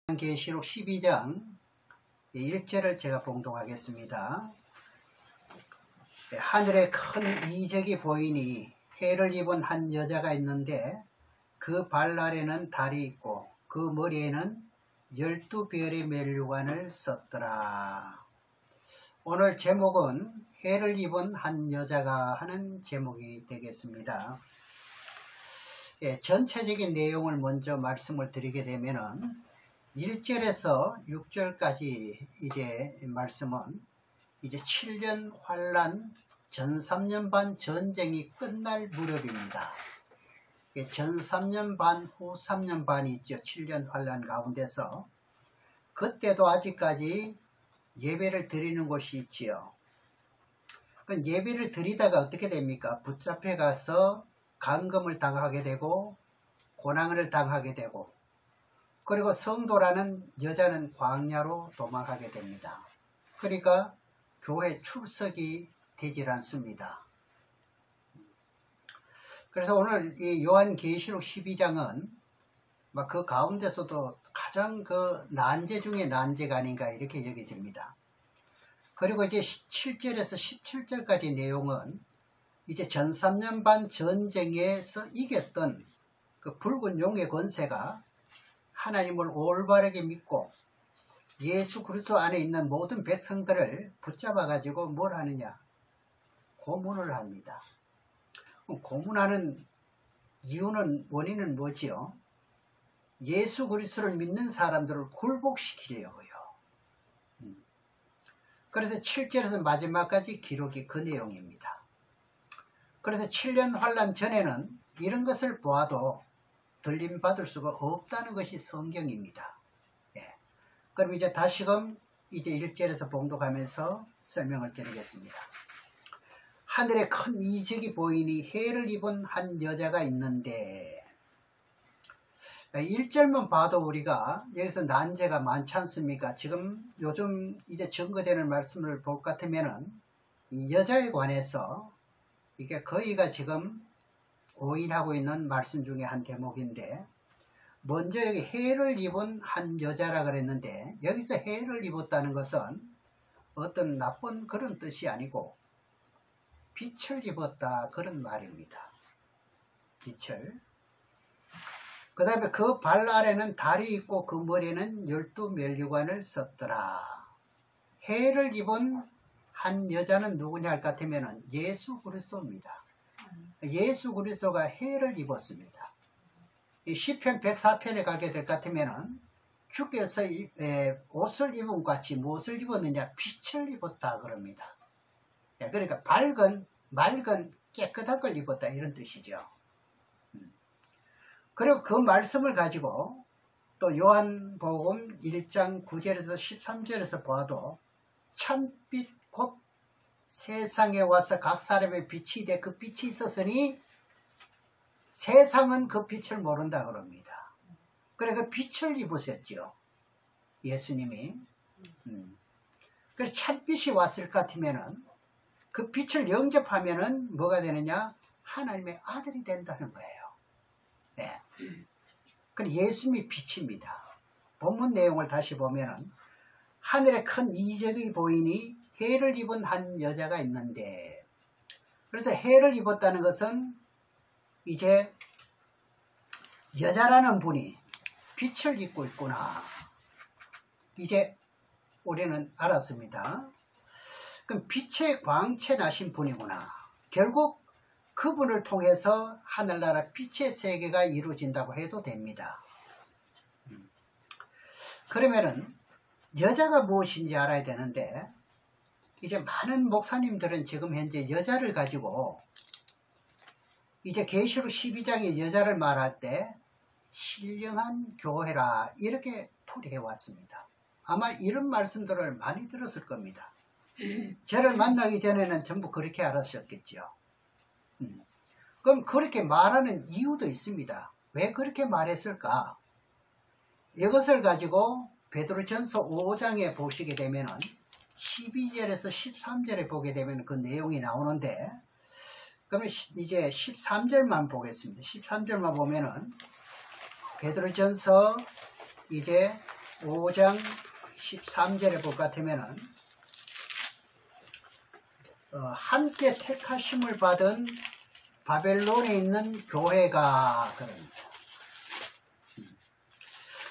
계시록 12장 1절을 제가 봉독하겠습니다. 하늘에 큰 이적이 보이니 해를 입은 한 여자가 있는데 그 발 아래는 달이 있고 그 머리에는 12별의 면류관을 썼더라. 오늘 제목은 해를 입은 한 여자가 하는 제목이 되겠습니다. 전체적인 내용을 먼저 말씀을 드리게 되면은 1절에서 6절까지 이제 말씀은 이제 7년 환란 전 3년 반 전쟁이 끝날 무렵입니다. 전 3년 반, 후 3년 반이 있죠. 7년 환란 가운데서. 그때도 아직까지 예배를 드리는 곳이 있지요. 그 예배를 드리다가 어떻게 됩니까? 붙잡혀 가서 감금을 당하게 되고 고난을 당하게 되고 그리고 성도라는 여자는 광야로 도망하게 됩니다. 그러니까 교회 출석이 되질 않습니다. 그래서 오늘 이 요한계시록 12장은 그 가운데서도 가장 그 난제 중에 난제가 아닌가 이렇게 여겨집니다. 그리고 이제 7절에서 17절까지 내용은 이제 전 3년 반 전쟁에서 이겼던 그 붉은 용의 권세가 하나님을 올바르게 믿고 예수 그리스도 안에 있는 모든 백성들을 붙잡아 가지고 뭘 하느냐? 고문을 합니다. 고문하는 이유는 원인은 뭐지요? 예수 그리스도를 믿는 사람들을 굴복시키려고요. 그래서 7절에서 마지막까지 기록이 그 내용입니다. 그래서 7년 환란 전에는 이런 것을 보아도 들림받을 수가 없다는 것이 성경입니다. 그럼 이제 다시금 이제 1절에서 봉독하면서 설명을 드리겠습니다. 하늘에 큰 이적이 보이니 해를 입은 한 여자가 있는데 1절만 봐도 우리가 여기서 난제가 많지 않습니까? 지금 요즘 이제 증거되는 말씀을 볼 것 같으면은 이 여자에 관해서 이게 거의가 지금 오인하고 있는 말씀 중에 한 대목인데 먼저 여기 해를 입은 한 여자라 그랬는데 여기서 해를 입었다는 것은 어떤 나쁜 그런 뜻이 아니고 빛을 입었다 그런 말입니다. 빛을. 그 다음에 그 발 아래는 달이 있고 그 머리에는 12면류관을 썼더라. 해를 입은 한 여자는 누구냐 할 것 같으면 예수 그리스도입니다. 예수 그리스도가 해를 입었습니다. 이 시편 104편에 가게 될 것 같으면 주께서 옷을 입은 것 같이 무엇을 입었느냐? 빛을 입었다 그럽니다. 그러니까 밝은, 맑은, 깨끗한 걸 입었다 이런 뜻이죠. 그리고 그 말씀을 가지고 또 요한복음 1장 9절에서 13절에서 봐도 참빛 곧 세상에 와서 각 사람의 빛이 돼 그 빛이 있었으니 세상은 그 빛을 모른다 그럽니다. 그래 그 빛을 입으셨죠. 예수님이. 그래서 참빛이 왔을 것 같으면은 그 빛을 영접하면은 뭐가 되느냐? 하나님의 아들이 된다는 거예요. 네. 그래 예수님이 빛입니다. 본문 내용을 다시 보면은 하늘에 큰 이적이 보이니 해를 입은 한 여자가 있는데 그래서 해를 입었다는 것은 이제 여자라는 분이 빛을 입고 있구나. 이제 우리는 알았습니다. 그럼 빛의 광채 나신 분이구나. 결국 그분을 통해서 하늘나라 빛의 세계가 이루어진다고 해도 됩니다. 그러면은 여자가 무엇인지 알아야 되는데 이제 많은 목사님들은 지금 현재 여자를 가지고 이제 계시록 12장의 여자를 말할 때 신령한 교회라 이렇게 풀이해 왔습니다. 아마 이런 말씀들을 많이 들었을 겁니다. 저를 만나기 전에는 전부 그렇게 알았었겠죠. 그럼 그렇게 말하는 이유도 있습니다. 왜 그렇게 말했을까? 이것을 가지고 베드로전서 5장에 보시게 되면은 12절에서 13절에 보게 되면 그 내용이 나오는데 그러면 이제 13절만 보겠습니다. 13절만 보면은 베드로전서 이제 5장 13절에 볼 것 같으면은 함께 택하심을 받은 바벨론에 있는 교회가 그럽니다.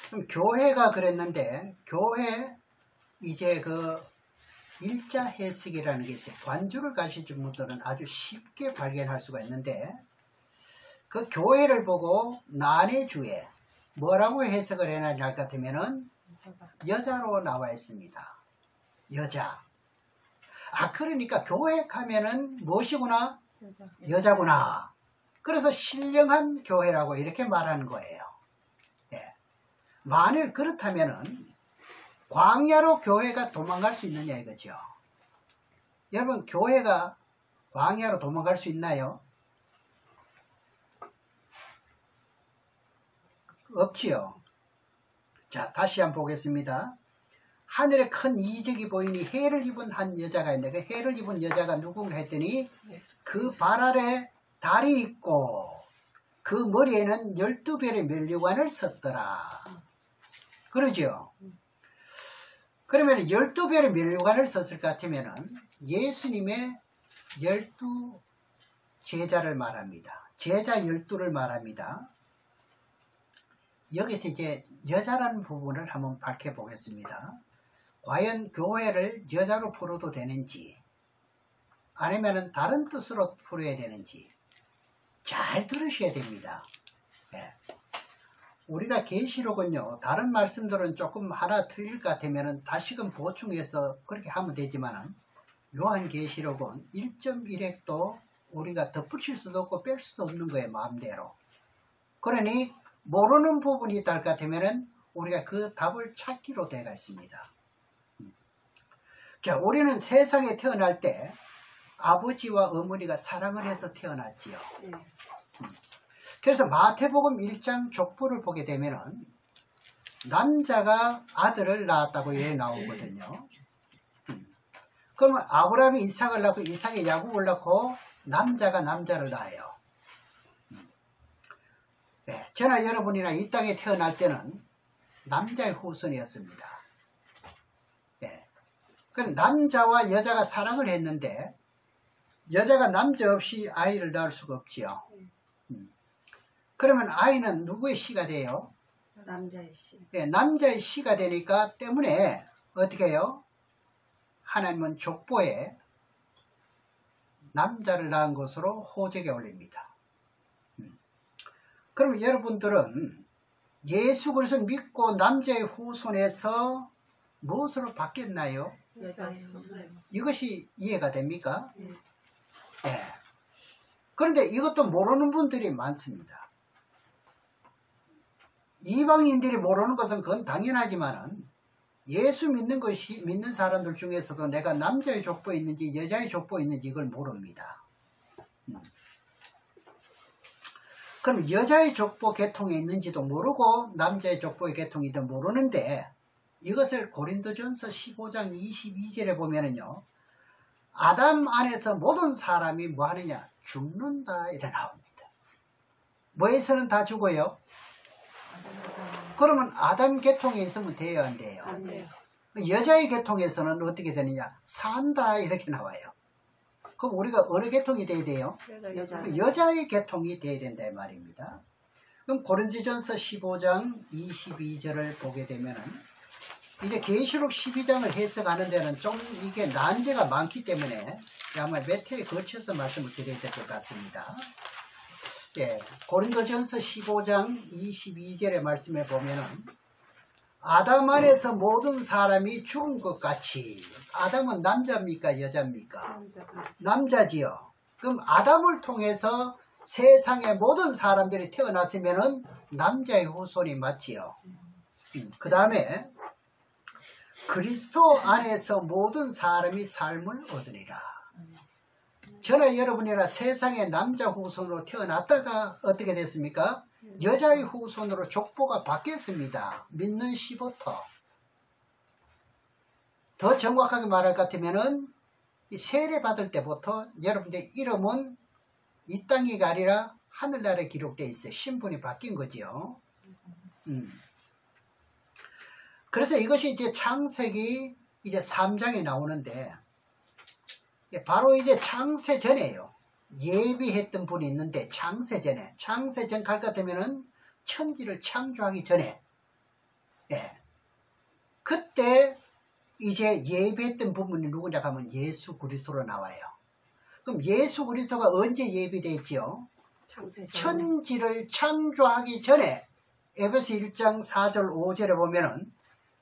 그럼 교회가 그랬는데 교회 이제 그 일자 해석이라는 게 있어요. 관주를 가시는 분들은 아주 쉽게 발견할 수가 있는데 그 교회를 보고 난해주에 뭐라고 해석을 해놨냐 할 것 같으면은 여자로 나와 있습니다. 여자. 그러니까 교회 하면은 무엇이구나? 여자구나. 그래서 신령한 교회라고 이렇게 말하는 거예요. 네. 만일 그렇다면은 광야로 교회가 도망갈 수 있느냐 이거죠. 여러분 교회가 광야로 도망갈 수 있나요? 없지요. 자, 다시 한번 보겠습니다. 하늘에 큰 이적이 보이니 해를 입은 한 여자가 있는데 그 해를 입은 여자가 누군가 했더니 그 발 아래 달이 있고 그 머리에는 12별의 면류관을 썼더라. 그러죠. 그러면 12별의 면류관을 썼을 것 같으면 예수님의 12 제자를 말합니다. 제자 12를 말합니다. 여기서 이제 여자라는 부분을 한번 밝혀보겠습니다. 과연 교회를 여자로 풀어도 되는지 아니면 다른 뜻으로 풀어야 되는지 잘 들으셔야 됩니다. 네. 우리가 계시록은요 다른 말씀들은 조금 하나 틀릴 것 같으면 다시금 보충해서 그렇게 하면 되지만 요한계시록은 1.1핵도 우리가 덧붙일 수도 없고 뺄 수도 없는 거예요. 마음대로. 그러니 모르는 부분이 있다 할 것 같으면 우리가 그 답을 찾기로 되어 있습니다. 자, 우리는 세상에 태어날 때 아버지와 어머니가 사랑을 해서 태어났지요. 그래서 마태복음 1장 족보를 보게 되면은 남자가 아들을 낳았다고 이렇게 나오거든요. 그러면 아브라함이 이삭을 낳고 이삭이 야곱을 낳고 남자가 남자를 낳아요. 네, 저나 여러분이나 이 땅에 태어날 때는 남자의 후손이었습니다. 네. 그럼 남자와 여자가 사랑을 했는데 여자가 남자 없이 아이를 낳을 수가 없지요. 그러면 아이는 누구의 씨가 돼요? 남자의 씨. 네, 남자의 씨가 되니까 때문에 어떻게 해요? 하나님은 족보에 남자를 낳은 것으로 호적에 올립니다. 그럼 여러분들은 예수 그리스도를 믿고 남자의 후손에서 무엇으로 바뀌었나요? 여자의 후손. 이것이 이해가 됩니까? 네. 네. 그런데 이것도 모르는 분들이 많습니다. 이방인들이 모르는 것은 그건 당연하지만은 예수 믿는 사람들 중에서도 내가 남자의 족보에 있는지 여자의 족보에 있는지 이걸 모릅니다. 그럼 여자의 족보 계통에 있는지도 모르고 남자의 족보의 계통이도 모르는데 이것을 고린도전서 15장 22절에 보면은요. 아담 안에서 모든 사람이 뭐 하느냐? 죽는다 이래 나옵니다. 뭐에서는 다 죽어요? 그러면 아담 계통에 있으면 돼요, 안 돼요? 안 돼요. 여자의 계통에서는 어떻게 되느냐? 산다 이렇게 나와요. 그럼 우리가 어느 계통이 돼야 돼요? 여자의 계통이 돼야 된다 이 말입니다. 그럼 고린도전서 15장 22절을 보게 되면은 이제 계시록 12장을 해석하는 데는 좀 이게 난제가 많기 때문에 아마 몇 회에 거쳐서 말씀을 드려야 될 것 같습니다. 예, 고린도전서 15장 22절의 말씀에 보면은 아담 안에서 모든 사람이 죽은 것 같이 아담은 남자입니까 여자입니까? 남자지요. 그럼 아담을 통해서 세상의 모든 사람들이 태어났으면은 남자의 후손이 맞지요. 그 다음에 그리스도 안에서 모든 사람이 삶을 얻으리라. 저나 여러분이나 세상의 남자 후손으로 태어났다가 어떻게 됐습니까? 여자의 후손으로 족보가 바뀌었습니다. 믿는 시부터. 더 정확하게 말할 것 같으면은 세례 받을 때부터 여러분의 이름은 이 땅이가 아니라 하늘나라에 기록되어 있어요. 신분이 바뀐 거지요. 그래서 이것이 이제 창세기 이제 3장에 나오는데, 바로 이제 창세 전에요. 예비했던 분이 있는데, 창세 전에, 창세 전 갈 것 같으면은 천지를 창조하기 전에, 예. 그때 이제 예비했던 부분이 누구냐 하면 예수 그리스도로 나와요. 그럼 예수 그리스도가 언제 예비되었지요? 천지를 창조하기 전에 에베소 1장 4절 5절에 보면은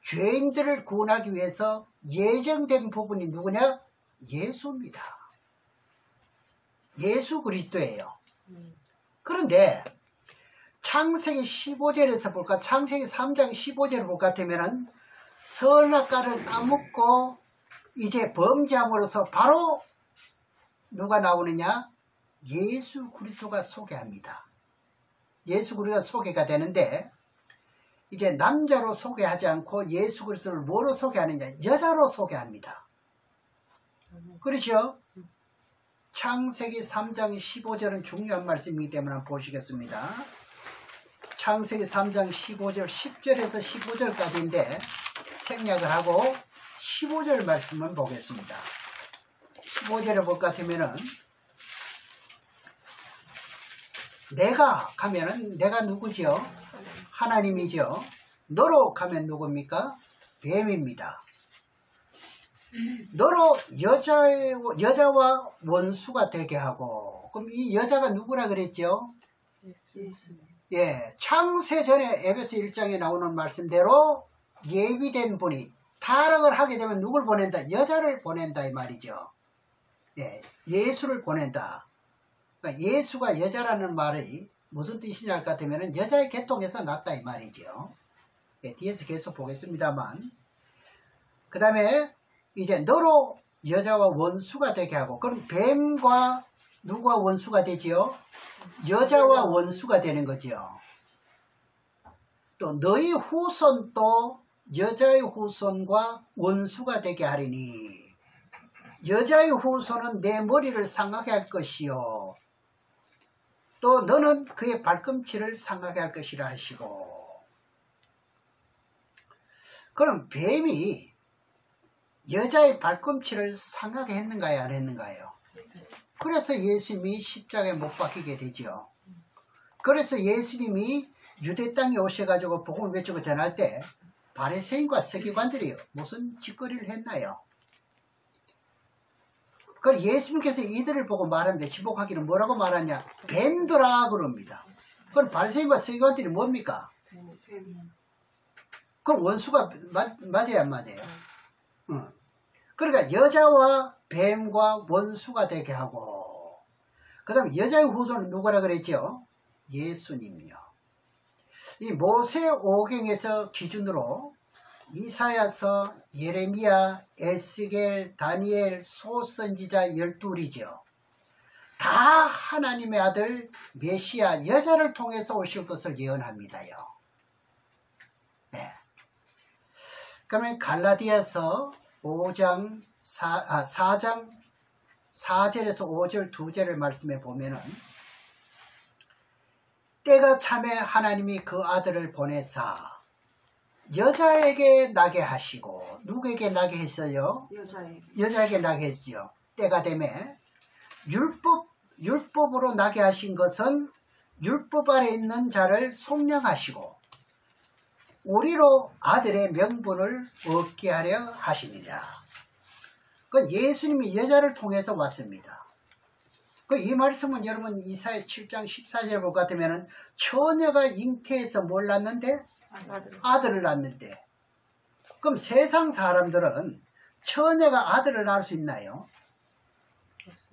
죄인들을 구원하기 위해서 예정된 부분이 누구냐? 예수입니다. 예수 그리스도예요. 그런데 창세기 15절에서 볼까? 창세기 3장 15절을 볼 것 같으면은 선악과를 따먹고 이제 범죄함으로써 바로 누가 나오느냐? 예수 그리스도가 소개합니다. 예수 그리스도가 소개가 되는데, 이제 남자로 소개하지 않고 예수 그리스도를 뭐로 소개하느냐? 여자로 소개합니다. 그렇죠? 창세기 3장 15절은 중요한 말씀이기 때문에 한번 보시겠습니다. 창세기 3장 15절 10절에서 15절까지인데 생략을 하고 15절 말씀을 보겠습니다. 15절에 볼 것 같으면은, 내가 가면은 내가 누구지요? 하나님이죠. 너로 가면 누굽니까? 뱀입니다. 너로 여자와 원수가 되게 하고, 그럼 이 여자가 누구라 그랬죠? 예, 창세 전에 에베소 1장에 나오는 말씀대로 예비된 분이 타락을 하게 되면 누굴 보낸다? 여자를 보낸다 이 말이죠. 예, 예수를 보낸다. 그러니까 예수가 여자라는 말이 무슨 뜻이냐 할 것 같으면 여자의 계통에서 났다 이 말이죠. 예, 뒤에서 계속 보겠습니다만, 그 다음에 이제 너로 여자와 원수가 되게 하고, 그럼 뱀과 누구와 원수가 되지요? 여자와 원수가 되는 거죠. 또 너희 후손도 여자의 후손과 원수가 되게 하리니, 여자의 후손은 내 머리를 상하게 할 것이요, 또 너는 그의 발꿈치를 상하게 할 것이라 하시고. 그럼 뱀이 여자의 발꿈치를 상하게 했는가요, 안 했는가요? 그래서 예수님이 십자가에 못 박히게 되죠. 그래서 예수님이 유대 땅에 오셔가지고 복음을 외치고 전할 때 바리새인과 서기관들이 무슨 짓거리를 했나요? 그럼 예수님께서 이들을 보고 말하는데 지복하기는 뭐라고 말하냐? 뱀들아 그럽니다. 그럼 바리새인과 서기관들이 뭡니까? 그럼 원수가 맞아요, 안 맞아요? 그러니까 여자와 뱀과 원수가 되게 하고, 그 다음에 여자의 후손은 누구라 그랬죠? 예수님이요. 이 모세오경에서 기준으로 이사야서, 예레미야, 에스겔, 다니엘, 소선지자 12이죠. 다 하나님의 아들 메시아 여자를 통해서 오실 것을 예언합니다요. 네. 그러면 갈라디아서 4장 4절에서 5절 2절을 말씀해 보면은, 때가 참에 하나님이 그 아들을 보내사 여자에게 나게 하시고, 누구에게 나게 했어요? 여자에게 나게 했지요. 때가 되매 율법으로 나게 하신 것은 율법 아래 있는 자를 속량하시고 우리로 아들의 명분을 얻게 하려 하십니다. 그 예수님이 여자를 통해서 왔습니다. 이 말씀은 여러분 이사야 7장 14절 볼 것 같으면 처녀가 잉태해서 뭘 낳는데? 아들을 낳는데. 그럼 세상 사람들은 처녀가 아들을 낳을 수 있나요?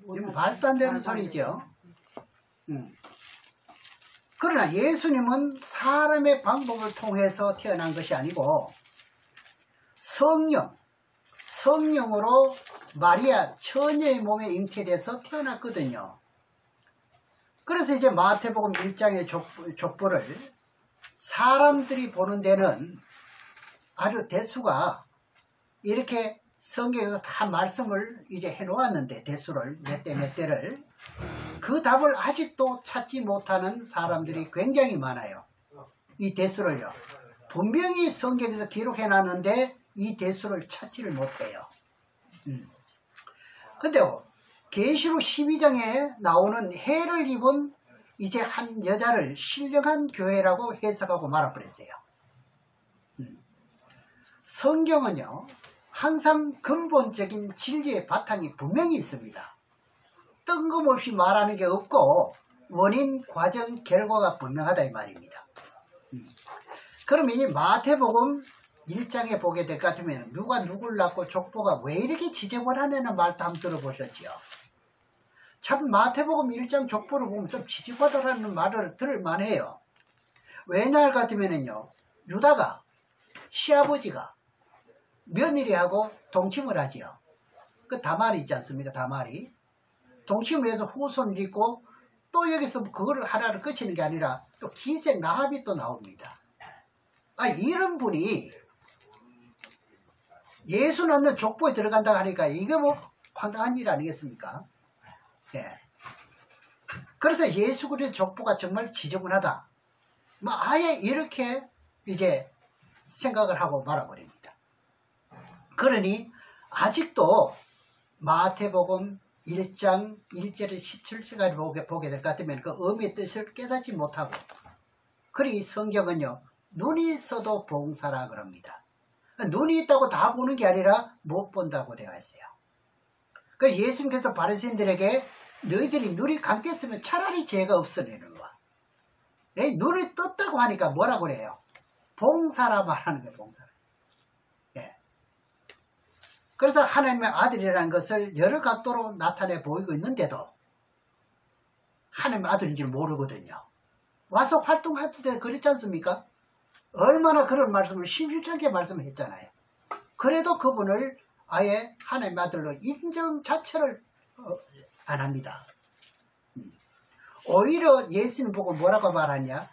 이건 말도 안 되는 소리죠. 그러나 예수님은 사람의 방법을 통해서 태어난 것이 아니고 성령으로 마리아 처녀의 몸에 잉태돼서 태어났거든요. 그래서 이제 마태복음 1장의 족보를 사람들이 보는 데는 아주 대수가 이렇게 성경에서 다 말씀을 이제 해놓았는데, 대수를 몇 대를 그 답을 아직도 찾지 못하는 사람들이 굉장히 많아요. 이 대수를요. 분명히 성경에서 기록해 놨는데 이 대수를 찾지를 못해요. 근데 계시록 12장에 나오는 해를 입은 이제 한 여자를 신령한 교회라고 해석하고 말아버렸어요. 성경은요, 항상 근본적인 진리의 바탕이 분명히 있습니다. 뜬금없이 말하는 게 없고 원인, 과정, 결과가 분명하다 이 말입니다. 그럼 이 마태복음 1장에 보게 될 것 같으면 누가 누굴 낳고 족보가 왜 이렇게 지저분하냐는 말도 한번 들어보셨지요. 참 마태복음 1장 족보를 보면 좀 지저분하다는 말을 들을 만해요. 왜냐 할 것 같으면요, 유다가 시아버지가 며느리하고 동침을 하지요. 그 다말이 있지 않습니까? 다말이 동침을 해서 후손을 잇고 또 여기서 그거를 하나를 끝이는 게 아니라 또 기생 라합이 또 나옵니다. 이런 분이 예수 낳는 족보에 들어간다 하니까 이게 뭐 황당한 일 아니겠습니까? 예. 그래서 예수 그리스도의 족보가 정말 지저분하다. 뭐 아예 이렇게 이제 생각을 하고 말아버립니다. 그러니 아직도 마태복음 1장 1절에 17절까지 보게 될 것 같으면 그 의미의 뜻을 깨닫지 못하고, 그러니 성경은요, 눈이 있어도 봉사라 그럽니다. 눈이 있다고 다 보는 게 아니라 못 본다고 되어 있어요. 그래서 예수님께서 바리새인들에게 너희들이 눈이 감겼으면 차라리 죄가 없어내는 거야. 눈이 떴다고 하니까 뭐라고 그래요? 봉사라 말하는 거예요. 봉사라. 예. 그래서 하나님의 아들이라는 것을 여러 각도로 나타내 보이고 있는데도 하나님의 아들인 줄 모르거든요. 와서 활동할 때 그랬지 않습니까? 얼마나 그런 말씀을 심심찮게 말씀을 했잖아요. 그래도 그분을 아예 하나님의 아들로 인정 자체를 안 합니다. 오히려 예수님 보고 뭐라고 말하냐?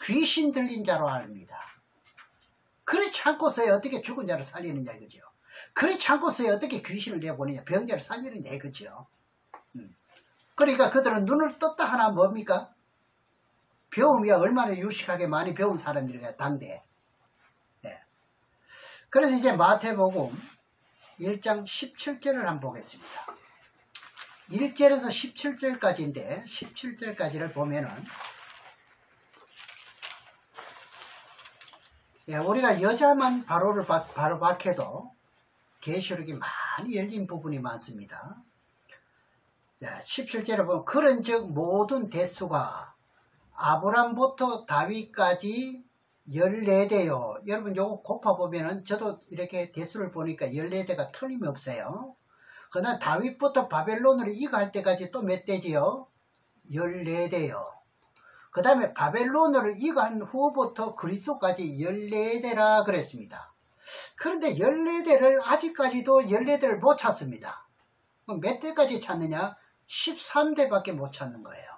귀신 들린 자로 압니다. 그렇지 않고서야 어떻게 죽은 자를 살리느냐 이거죠. 그렇지 않고서야 어떻게 귀신을 내보느냐, 병자를 살리느냐 이거죠. 그러니까 그들은 눈을 떴다 하나 뭡니까? 배움이야 얼마나 유식하게 많이 배운 사람들이야 당대. 네. 그래서 이제 마태복음 1장 17절을 한번 보겠습니다. 1절에서 17절까지인데 17절까지를 보면은 우리가 여자만 바로 박해도 계시록이 많이 열린 부분이 많습니다. 17절에 보면 그런즉 모든 대수가 아브람부터 다윗까지 14대요. 여러분 요거 곱아보면은 저도 이렇게 대수를 보니까 14대가 틀림없어요. 그러나 다윗부터 바벨론으로 이거할 때까지 또 몇 대지요? 14대요. 그 다음에 바벨론으로 이거한 후부터 그리스도까지 14대라 그랬습니다. 그런데 14대를 아직까지도 14대를 못 찾습니다. 그럼 몇 대까지 찾느냐? 13대밖에 못 찾는 거예요.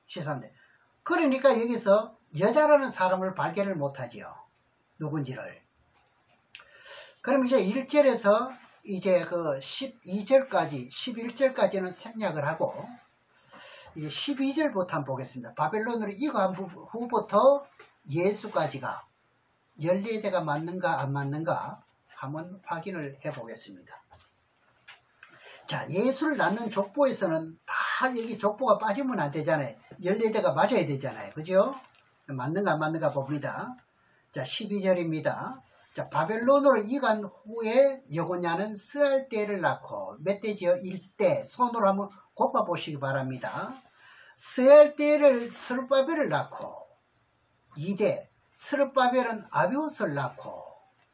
13대. 그러니까 여기서 여자라는 사람을 발견을 못하지요. 누군지를. 그럼 이제 1절에서 이제 그 12절까지, 11절까지는 생략을 하고, 이제 12절부터 한번 보겠습니다. 바벨론으로 이거한 후부터 예수까지가 14대가 맞는가 안 맞는가 한번 확인을 해 보겠습니다. 자, 예수를 낳는 족보에서는 다 여기 족보가 빠지면 안 되잖아요. 14대가 맞아야 되잖아요. 그죠? 맞는가 안 맞는가 봅니다. 자, 12절입니다. 자, 바벨론으로 이간 후에 여고냐는 스알 때를 낳고, 몇 대지요? 1대. 손으로 한번 곱아 보시기 바랍니다. 스알 때를 스룹바벨을 낳고, 2대. 스룹바벨은 아비옷을 낳고,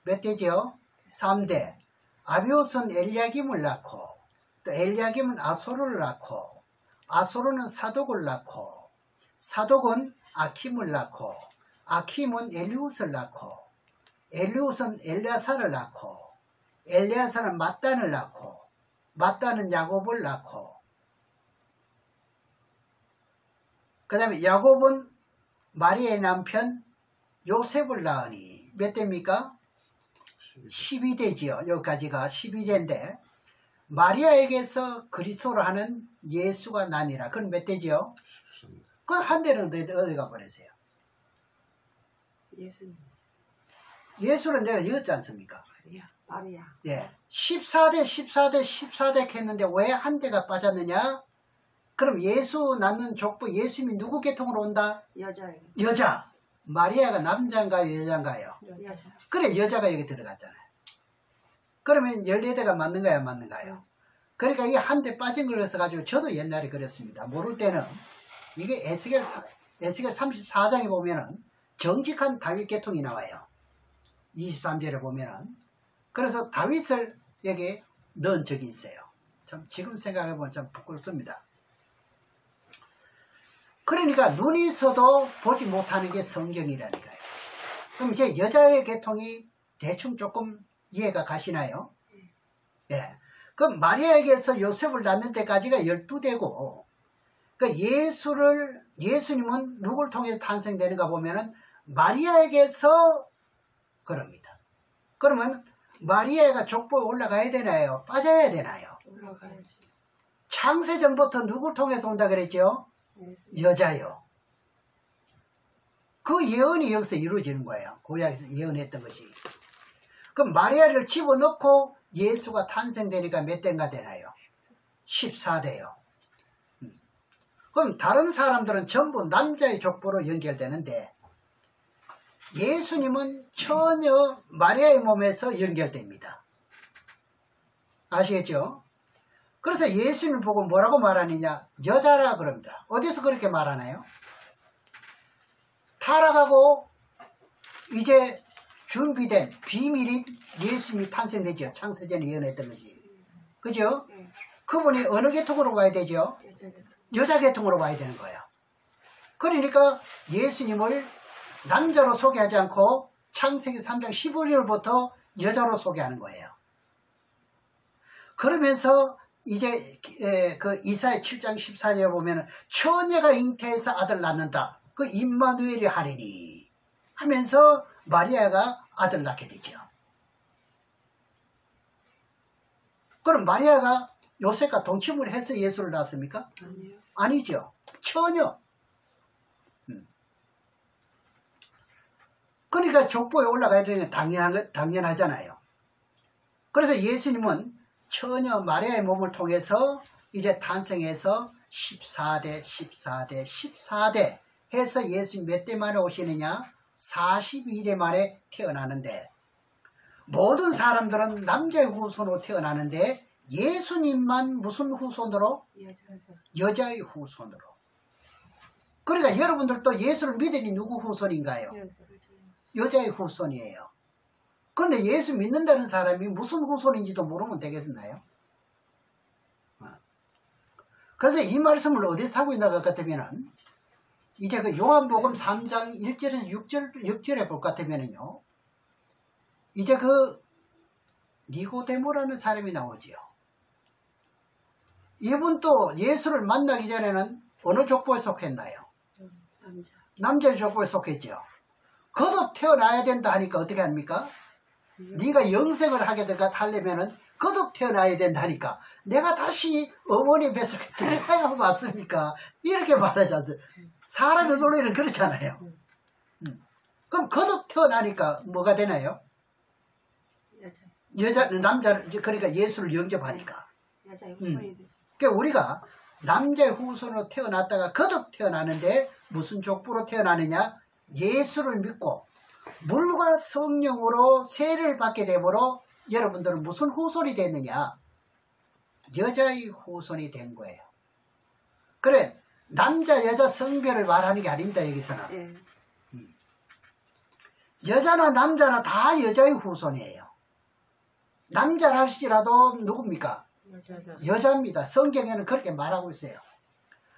몇 대지요? 3대. 아비옷은 엘리야김을 낳고, 또 엘리야김은 아소르를 낳고, 아소르는 사독을 낳고, 사독은 아킴을 낳고, 아킴은 엘리웃을 낳고, 엘리웃은 엘리야사를 낳고, 엘리야사는 mat단을 낳고, mat단은 야곱을 낳고, 그 다음에 야곱은 마리아의 남편 요셉을 낳으니 몇 대입니까? 12대지요. 여기까지가 12대인데 마리아에게서 그리스도로 하는 예수가 나니라. 그건 몇 대지요? 그 한 대는 어디 가버리세요? 예수님. 예수는 내가 여었지 않습니까? 마리아. 예. 14대 했는데 왜 한 대가 빠졌느냐? 그럼 예수 낳는 족보, 예수님이 누구 계통으로 온다? 여자예요. 여자. 마리아가 남자인가요? 여자인가요? 여자. 그래, 여자가 여기 들어갔잖아요. 그러면 14대가 맞는가요? 안 맞는가요? 그러니까 이게 한 대 빠진 걸 써가지고 저도 옛날에 그랬습니다. 모를 때는 이게 에스겔 34장에 보면은 정직한 다윗 계통이 나와요. 23절에 보면은. 그래서 다윗을 여기 넣은 적이 있어요. 참 지금 생각해보면 참 부끄럽습니다. 그러니까 눈이 있어도 보지 못하는 게 성경이라니까요. 그럼 이제 여자의 계통이 대충 조금 이해가 가시나요? 예. 그럼 마리아에게서 요셉을 낳는 데까지가 12대고, 그 예수님은 누굴 통해서 탄생되는가 보면은 마리아에게서 그럽니다. 그러면 마리아가 족보에 올라가야 되나요? 빠져야 되나요? 올라가야지. 창세전부터 누굴 통해서 온다 그랬죠? 여자요. 그 예언이 여기서 이루어지는 거예요. 고향에서 예언했던 것이. 그럼 마리아를 집어넣고 예수가 탄생되니까 몇 대인가 되나요? 14대요. 그럼 다른 사람들은 전부 남자의 족보로 연결되는데 예수님은 처녀 마리아의 몸에서 연결됩니다. 아시겠죠? 그래서 예수님을 보고 뭐라고 말하느냐? 여자라 그럽니다. 어디서 그렇게 말하나요? 타락하고 이제 준비된 비밀인 예수님이 탄생되죠. 창세전에 예언했던 거지. 그죠? 그분이 어느 계통으로 가야 되죠? 여자 계통으로 가야 되는 거예요. 그러니까 예수님을 남자로 소개하지 않고 창세기 3장 15절부터 여자로 소개하는 거예요. 그러면서 이제 그 이사야 7장 14절에 보면 처녀가 잉태해서 아들 낳는다. 그 임마누엘이 하리니 하면서 마리아가 아들 낳게 되죠. 그럼 마리아가 요셉과 동침을 해서 예수를 낳았습니까? 아니요. 아니죠. 처녀. 그러니까 족보에 올라가야 되는 게 당연하잖아요. 그래서 예수님은 처녀 마리아의 몸을 통해서 이제 탄생해서 14대 해서 예수님 몇 대 만에 오시느냐? 42대 만에 태어나는데 모든 사람들은 남자의 후손으로 태어나는데 예수님만 무슨 후손으로? 여자의 후손으로. 그러니까 여러분들도 예수를 믿으니 누구 후손인가요? 여자의 후손이에요. 그런데 예수 믿는다는 사람이 무슨 후손인지도 모르면 되겠나요? 그래서 이 말씀을 어디서 하고 있나 것 같으면은 이제 그 요한복음 3장 1절에서 6절에 볼 것 같으면은요. 이제 그 니고데모라는 사람이 나오지요. 이분도 예수를 만나기 전에는 어느 족보에 속했나요? 남자의 족보에 속했죠. 거듭 태어나야 된다 하니까 어떻게 합니까? 네가 영생을 하려면은 거듭 태어나야 된다니까. 내가 다시 어머니 뱃속에 들어가야 맞습니까? 이렇게 말하지 않습니까? 사람의 논리는 그렇잖아요. 그럼 거듭 태어나니까 뭐가 되나요? 남자, 그러니까 예수를 영접하니까. 그러니까 우리가 남자의 후손으로 태어났다가 거듭 태어나는데 무슨 족보로 태어나느냐? 예수를 믿고 물과 성령으로 세례를 받게 되므로 여러분들은 무슨 후손이 됐느냐? 여자의 후손이 된 거예요. 그래, 남자 여자 성별을 말하는 게 아닙니다. 여기서는 여자나 남자나 다 여자의 후손이에요. 남자라 할지라도 누굽니까? 여자입니다. 성경에는 그렇게 말하고 있어요.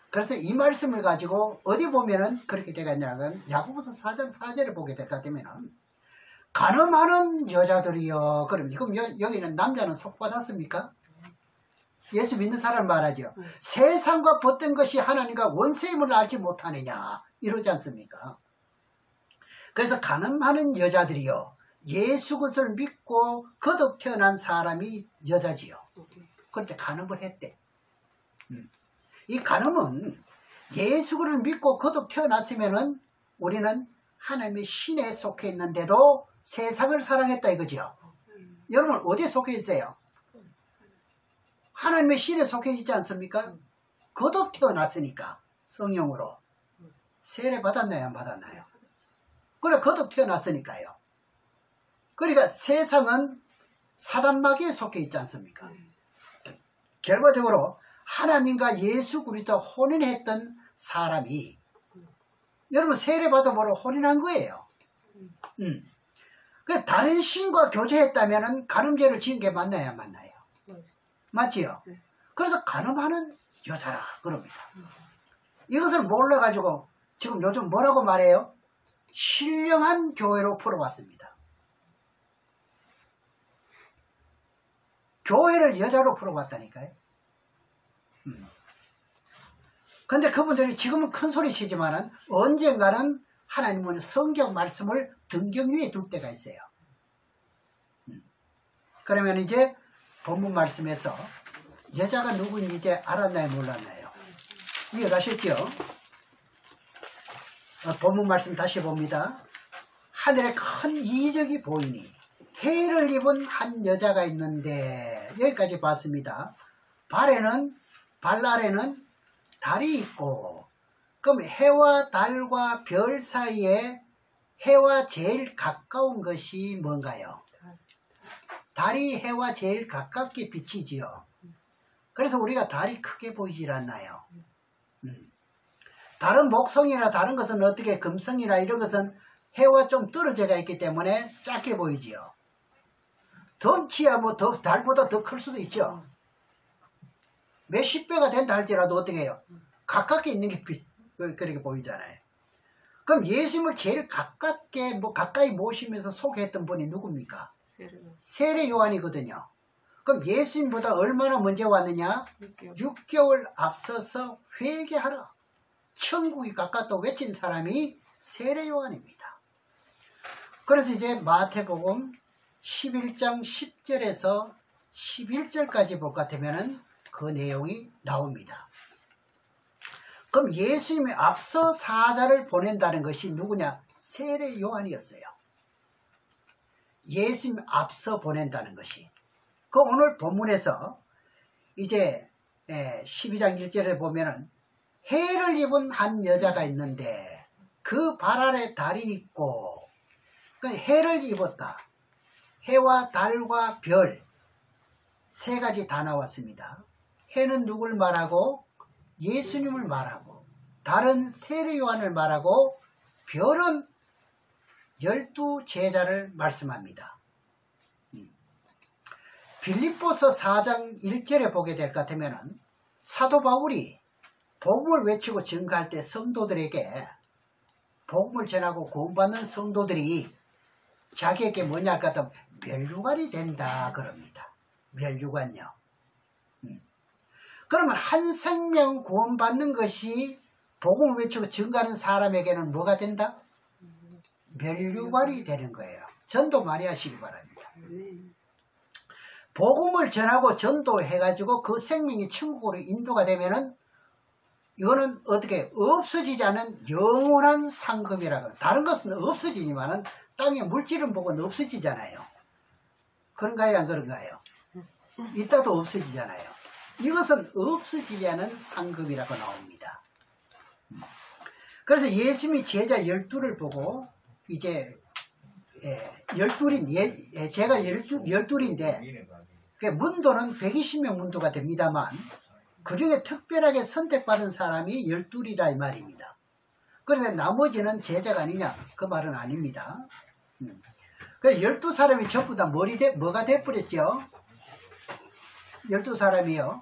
그래서 이 말씀을 가지고 어디 보면은 그렇게 되겠냐면 야고보서 4장 4절을 보게 될 것 같으면은 간음하는 여자들이요. 그럼 여기는 남자는 속받았습니까? 예수 믿는 사람 말하죠. 세상과 벗된 것이 하나님과 원수임을 알지 못하느냐 이러지 않습니까? 그래서 간음하는 여자들이요. 예수 그리스도를 믿고 거듭 태어난 사람이 여자지요. 그런데 간음을 했대. 이 간음은 예수 그리스도를 믿고 거듭 태어났으면은 우리는 하나님의 신에 속해 있는데도 세상을 사랑했다 이거죠. 여러분 어디에 속해 있어요? 하나님의 신에 속해 있지 않습니까? 거듭 태어났으니까 성령으로 세례 받았나요? 안 받았나요? 그래 거듭 태어났으니까요. 그러니까 세상은 사단마귀에 속해 있지 않습니까? 결과적으로 하나님과 예수 그리스도 혼인했던 사람이 여러분 세례 받아보러 혼인한 거예요. 그 다른 신과 교제했다면 간음죄를 지은 게 맞나요? 안 맞나요? 맞지요? 그래서 간음하는 여자라 그럽니다. 이것을 몰라가지고 지금 요즘 뭐라고 말해요? 신령한 교회로 풀어왔습니다. 교회를 여자로 풀어왔다니까요. 근데 그분들이 지금은 큰 소리 치지만은 언젠가는 하나님은 성경 말씀을 등경 위에 둘 때가 있어요. 그러면 이제 본문 말씀에서 여자가 누구인지 이제 알았나요? 몰랐나요? 이해가셨죠? 본문 말씀 다시 봅니다. 하늘에 큰 이적이 보이니 해를 입은 한 여자가 있는데 여기까지 봤습니다. 발 아래는 달이 있고 그럼 해와 달과 별 사이에 해와 제일 가까운 것이 뭔가요? 달이 해와 제일 가깝게 비치지요. 그래서 우리가 달이 크게 보이질 않나요? 다른 목성이나 다른 것은 어떻게 금성이나 이런 것은 해와 좀 떨어져가 있기 때문에 작게 보이지요. 덩치야 뭐 더 달보다 더 클 수도 있죠. 몇십 배가 된다 할지라도 어떻게 해요? 가깝게 있는 게 그렇게 보이잖아요. 그럼 예수님을 제일 가까이 모시면서 소개했던 분이 누굽니까? 세례 요한이거든요. 그럼 예수님보다 얼마나 먼저 왔느냐? 6개월 앞서서 회개하라. 천국이 가깝다고 외친 사람이 세례 요한입니다. 그래서 이제 마태복음 11장 10절에서 11절까지 볼 것 같으면 그 내용이 나옵니다. 그럼 예수님이 앞서 사자를 보낸다는 것이 누구냐? 세례 요한이었어요. 예수님 앞서 보낸다는 것이. 그 오늘 본문에서 이제 12장 1절에 보면은 해를 입은 한 여자가 있는데 그 발 아래 달이 있고 해를 입었다. 해와 달과 별 세 가지 다 나왔습니다. 해는 누굴 말하고 예수님을 말하고 달은 세례 요한을 말하고 별은 12 제자를 말씀합니다. 빌립보서 4장 1절에 보게 될 것 같으면 사도 바울이 복음을 외치고 증거할 때 성도들에게 복음을 전하고 구원받는 성도들이 자기에게 뭐냐 할 것 같으면 멸류관이 된다 그럽니다. 멸류관요. 그러면 한 생명 구원받는 것이 복음을 외치고 증거하는 사람에게는 뭐가 된다? 멸류관이 되는 거예요. 전도 많이 하시기 바랍니다. 복음을 전하고 전도해가지고 그 생명이 천국으로 인도가 되면은 이거는 어떻게 없어지지 않은 영원한 상급이라고. 다른 것은 없어지지만은 땅에 물질은 보고는 없어지잖아요. 그런가요? 안 그런가요? 이따도 없어지잖아요. 이것은 없어지지 않은 상급이라고 나옵니다. 그래서 예수님이 제자 12를 보고 이제 12인 제가 12인데 문도는 120명 문도가 됩니다만 그 중에 특별하게 선택받은 사람이 12이라 이 말입니다. 그래서 나머지는 제자가 아니냐 그 말은 아닙니다. 그래서 12사람이 전부 다 뭐가 돼버렸죠? 12사람이요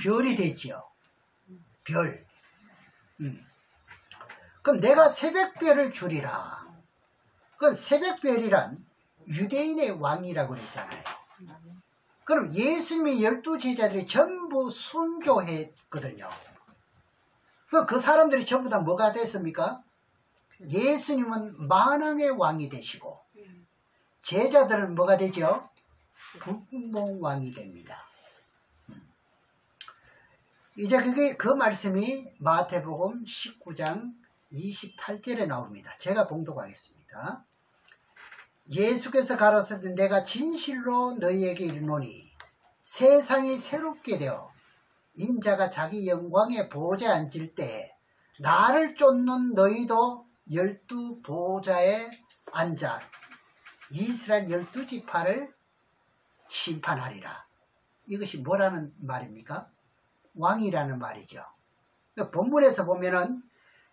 별이 됐지요. 별. 그럼 내가 새벽별을 주리라. 그건 새벽별이란 유대인의 왕이라고 그랬잖아요. 그럼 예수님이 12제자들이 전부 순교했거든요. 그 사람들이 전부 다 뭐가 됐습니까? 예수님은 만왕의 왕이 되시고 제자들은 뭐가 되죠? 북몽왕이 됩니다. 이제 그 말씀이 마태복음 19장 28절에 나옵니다. 제가 봉독하겠습니다. 예수께서 가라사대 내가 진실로 너희에게 이르노니 세상이 새롭게 되어 인자가 자기 영광의 보좌에 앉을 때에 나를 쫓는 너희도 12 보좌에 앉아 이스라엘 12지파를 심판하리라. 이것이 뭐라는 말입니까? 왕이라는 말이죠. 본문에서 보면은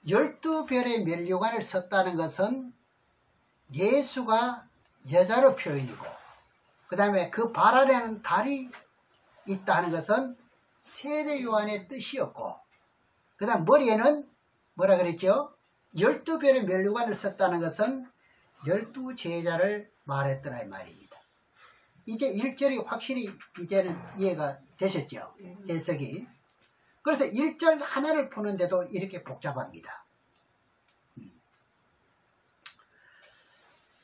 12별의 면류관을 섰다는 것은 예수가 여자로 표현이고, 그 다음에 그 발 아래는 달이 있다는 것은 세례 요한의 뜻이었고, 그 다음 머리에는 뭐라 그랬죠? 12별의 면류관을 썼다는 것은 12 제자를 말했더라 이 말입니다. 이제 1절이 확실히 이제는 이해가 되셨죠? 해석이. 그래서 1절 하나를 푸는데도 이렇게 복잡합니다.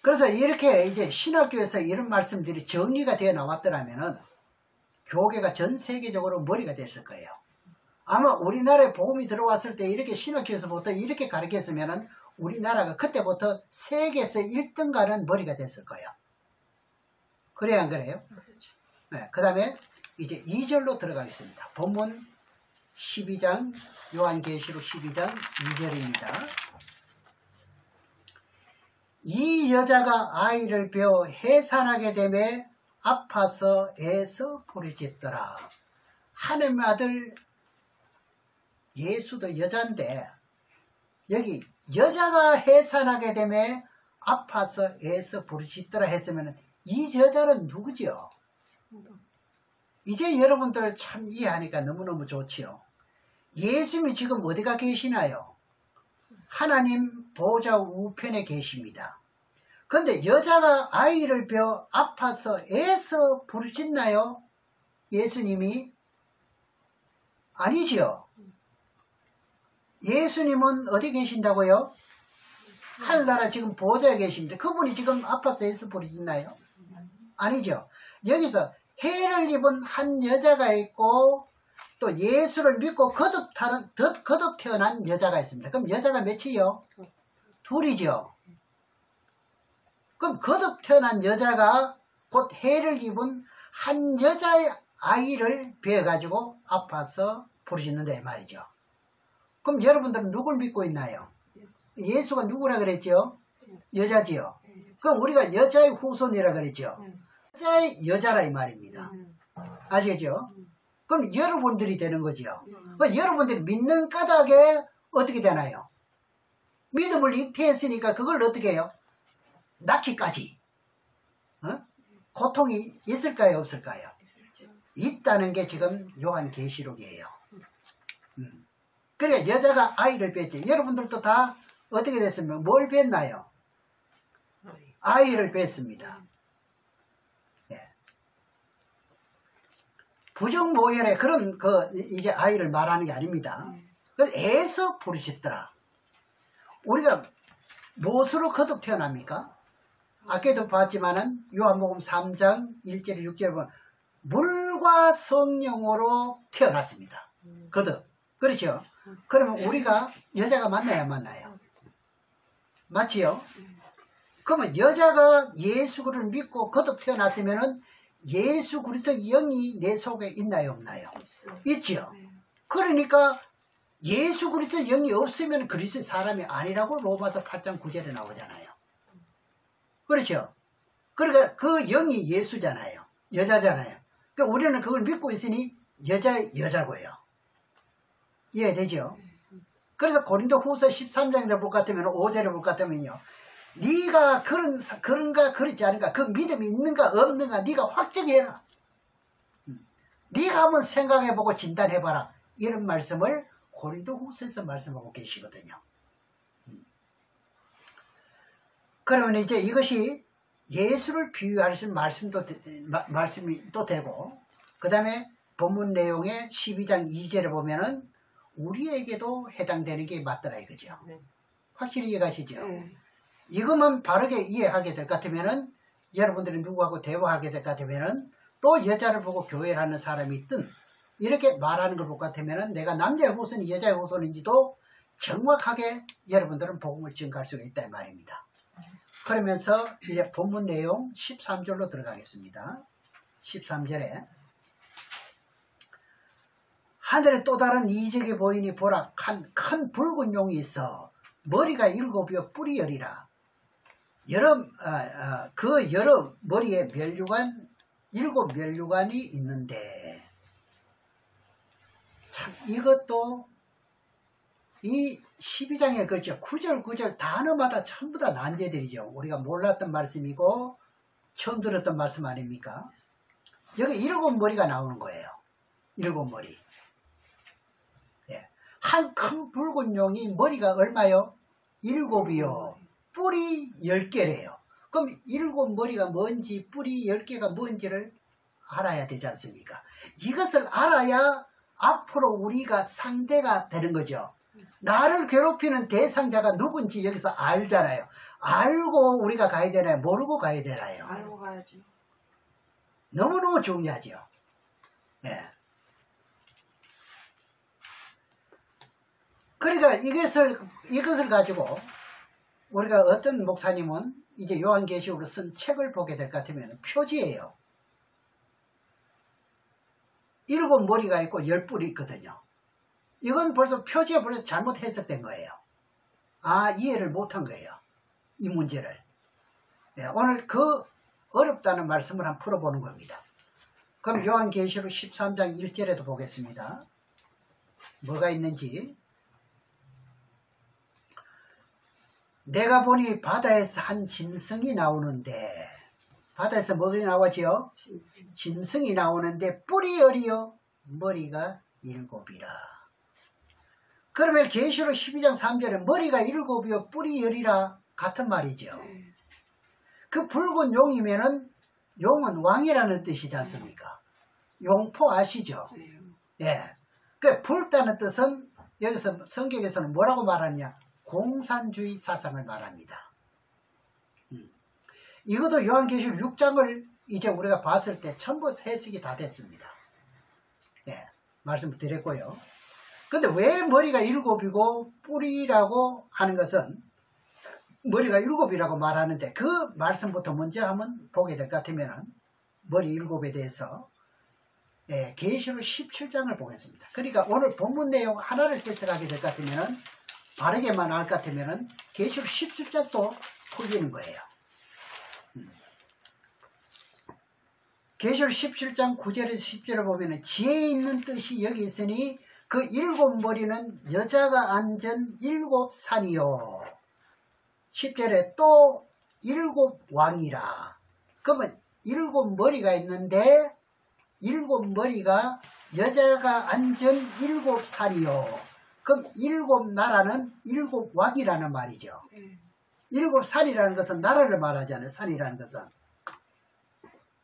그래서 이렇게 이제 신학교에서 이런 말씀들이 정리가 되어 나왔더라면은 교계가 전 세계적으로 머리가 됐을 거예요. 아마 우리나라에 복음이 들어왔을 때 이렇게 신학교에서부터 이렇게 가르쳤으면은 우리나라가 그때부터 세계에서 1등 가는 머리가 됐을 거예요. 그래야 안 그래요? 네, 그 다음에 이제 2절로 들어가겠습니다. 본문 12장, 요한계시록 12장 2절입니다. 이 여자가 아이를 베어 해산하게 되매 아파서 애서 부르짖더라. 하나님의 아들 예수도 여자인데 여기 여자가 해산하게 되매 아파서 애서 부르짖더라 했으면 이 여자는 누구죠? 이제 여러분들 참 이해하니까 너무너무 좋지요. 예수님이 지금 어디가 계시나요? 하나님 보좌 우편에 계십니다. 그런데 여자가 아이를 베어 아파서 애서 부르짖나요? 예수님이? 아니죠. 예수님은 어디 계신다고요? 하늘나라 지금 보좌에 계십니다. 그분이 지금 아파서 애서 부르짖나요? 아니죠. 여기서 해를 입은 한 여자가 있고 또 예수를 믿고 거듭 태어난 여자가 있습니다. 그럼 여자가 몇이요? 둘이죠. 그럼 거듭 태어난 여자가 곧 해를 입은 한 여자의 아이를 베어가지고 아파서 부르짖는데 말이죠. 그럼 여러분들은 누굴 믿고 있나요? 예수가 누구라 그랬죠? 여자지요. 그럼 우리가 여자의 후손이라 그랬죠. 여자의 여자라 이 말입니다. 아시겠죠? 그럼 여러분들이 되는 거죠. 여러분들이 믿는 까닭에 어떻게 되나요? 믿음을 잉태했으니까 그걸 어떻게 해요? 낳기까지. 고통이 있을까요? 없을까요? 있다는 게 지금 요한계시록이에요. 그래 여자가 아이를 뺐지. 여러분들도 다 어떻게 됐습니까? 뭘 뺐나요? 아이를 뺐습니다. 예. 부정모혈의 그런 이제 아이를 말하는 게 아닙니다. 그래서 애서 부르짖더라. 우리가 무엇으로 거듭 태어납니까? 아까도 봤지만은 요한복음 3장 1절 6절 보면 물과 성령으로 태어났습니다. 거듭. 그렇죠? 그러면 우리가 여자가 맞나요? 안 맞나요? 맞지요? 그러면 여자가 예수 그리스도를 믿고 거듭 태어났으면은 예수 그리스도의 영이 내 속에 있나요? 없나요? 있지요? 그러니까 예수 그리스도의 영이 없으면 그리스도의 사람이 아니라고 로마서 8장 9절에 나오잖아요. 그렇죠? 그러니까 그 영이 예수잖아요. 여자잖아요. 그러니까 우리는 그걸 믿고 있으니 여자고요. 이해되죠? 그래서 고린도 후서 13장에 볼 것 같으면 5절에 볼 것 같으면요. 네가 그런가 그렇지 않은가 그 믿음이 있는가 없는가 네가 확정해라. 네가 한번 생각해보고 진단해봐라. 이런 말씀을 고린도 후서에서 말씀하고 계시거든요. 그러면 이제 이것이 예수를 비유하신 말씀이 또 되고, 그 다음에 본문 내용의 12장 2절에 보면은 우리에게도 해당되는 게 맞더라 이거죠. 확실히 이해가시죠? 이것만 바르게 이해하게 될 것 같으면은 여러분들이 누구하고 대화하게 될 것 같으면은 또 여자를 보고 교회를 하는 사람이 있든 이렇게 말하는 걸 볼 것 같으면은 내가 남자의 후손이 여자의 후손인지도 정확하게 여러분들은 복음을 증거할 수가 있다 이 말입니다. 그러면서 이제 본문 내용 13절로 들어가겠습니다. 13절에 하늘에 또 다른 이적이 보이니 보라 큰 붉은 용이 있어 머리가 7이요 뿔이 10이라. 그 여러 머리에 멸류관 7 멸류관이 있는데 참 이것도 이 12장에 걸쳐 구절 단어마다 전부 다 난제들이죠. 우리가 몰랐던 말씀이고 처음 들었던 말씀 아닙니까? 여기 7 머리가 나오는 거예요. 7 머리. 예. 한 큰 붉은 용이 머리가 얼마요? 7이요. 뿔이 10개래요. 그럼 7 머리가 뭔지 뿔이 10개가 뭔지를 알아야 되지 않습니까? 이것을 알아야 앞으로 우리가 상대가 되는 거죠. 나를 괴롭히는 대상자가 누군지 여기서 알잖아요. 알고 우리가 가야 되나요? 모르고 가야 되나요? 알고 가야죠. 너무너무 중요하죠. 예. 그러니까 이것을 가지고 우리가 어떤 목사님은 이제 요한계시록으로 쓴 책을 보게 될 것 같으면 표지예요. 7 머리가 있고 10뿔이 있거든요. 이건 벌써 표지에 벌써 잘못 해석된 거예요. 아, 이해를 못한 거예요. 이 문제를. 네, 오늘 그 어렵다는 말씀을 한번 풀어보는 겁니다. 그럼 요한계시록 13장 1절에도 보겠습니다. 뭐가 있는지. 내가 보니 바다에서 한 짐승이 나오는데 바다에서 뭐가 나오지요? 짐승이 나오는데 뿔이 10이요 머리가 7이라. 그러면 계시록 12장 3절에 머리가 7이요 뿔이 10이라 같은 말이죠. 그 붉은 용이면은 용은 왕이라는 뜻이지 않습니까? 용포 아시죠? 예. 그 붉다는 뜻은 여기서 성경에서는 뭐라고 말하느냐? 공산주의 사상을 말합니다. 이것도 요한계시록 6장을 이제 우리가 봤을 때 전부 해석이 다 됐습니다. 예, 말씀 드렸고요. 근데 왜 머리가 7이고 뿔이라고 하는 것은 머리가 7이라고 말하는데 그 말씀부터 먼저 한번 보게 될 것 같으면 머리 7에 대해서 예, 계시록 17장을 보겠습니다. 그러니까 오늘 본문 내용 하나를 해석하게 될 것 같으면 바르게만 알 것 같으면 계시록 17장도 풀리는 거예요. 계시록 17장 9절에서 10절을 보면 지혜 있는 뜻이 여기 있으니 그 7 머리는 여자가 앉은 7 산이요. 10절에 또 7 왕이라. 그러면 7 머리가 있는데 7 머리가 여자가 앉은 7 산이요. 그럼 7 나라는 7 왕이라는 말이죠. 7 산이라는 것은 나라를 말하잖아요. 산이라는 것은.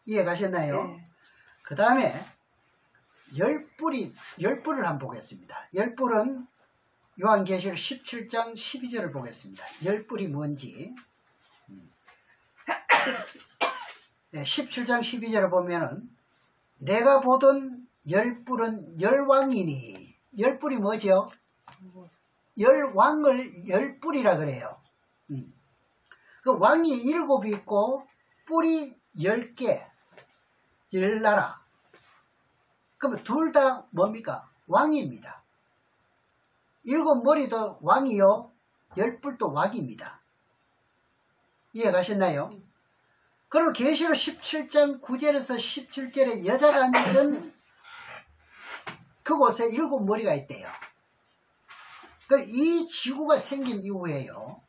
이해 가셨나요? 네. 그 다음에 10뿔을 한번 보겠습니다. 10뿔은 요한계시록 17장 12절을 보겠습니다. 10뿔이 뭔지. 네, 17장 12절을 보면은 내가 보던 10뿔은 10왕이니 10뿔이 뭐죠? 10왕을 10뿔이라 그래요. 그 왕이 7이 있고 뿔이 10개 10나라. 그러면 둘 다 뭡니까? 왕입니다. 7 머리도 왕이요 10뿔도 왕입니다. 이해 가셨나요? 그럼 계시록 17장 9절에서 17절에 여자가 앉은 그곳에 7 머리가 있대요. 이 지구가 생긴 이후에요.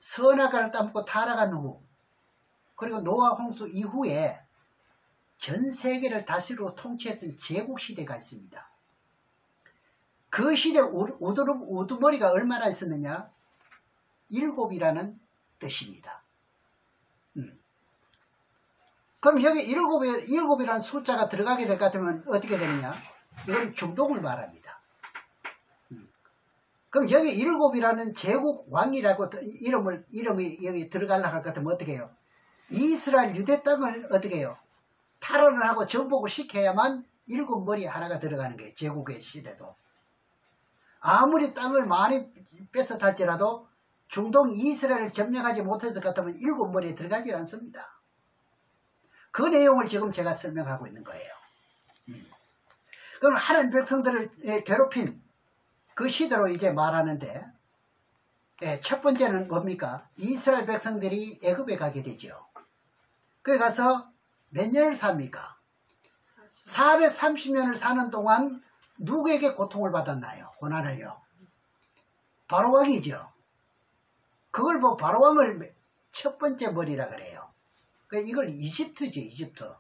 선악과를 따먹고 타락한 후 그리고 노아 홍수 이후에 전 세계를 다스리고 통치했던 제국시대가 있습니다. 그 시대 우두머리가 얼마나 있었느냐? 7이라는 뜻입니다. 그럼 여기 7이라는 숫자가 들어가게 될 것 같으면 어떻게 되느냐? 이건 중동을 말합니다. 그럼 여기 7이라는 제국 왕이라고 이름이 여기 들어가려고 할 것 같으면 어떻게 해요? 이스라엘 유대 땅을 어떻게 해요? 탈환을 하고 정복을 시켜야만 7 머리 하나가 들어가는 거예요. 제국의 시대도. 아무리 땅을 많이 뺏어 탈지라도 중동 이스라엘을 점령하지 못해서 같으면 7머리에 들어가지 않습니다. 그 내용을 지금 제가 설명하고 있는 거예요. 그럼 하나님 백성들을 괴롭힌 그 시대로 이제 말하는데, 첫 번째는 뭡니까? 이스라엘 백성들이 애굽에 가게 되죠. 거기 가서 몇 년을 삽니까? 430년을 사는 동안 누구에게 고통을 받았나요? 고난을요. 바로왕이죠. 그걸 보고 바로왕을 첫 번째 머리라 그래요. 이걸 이집트죠, 이집트.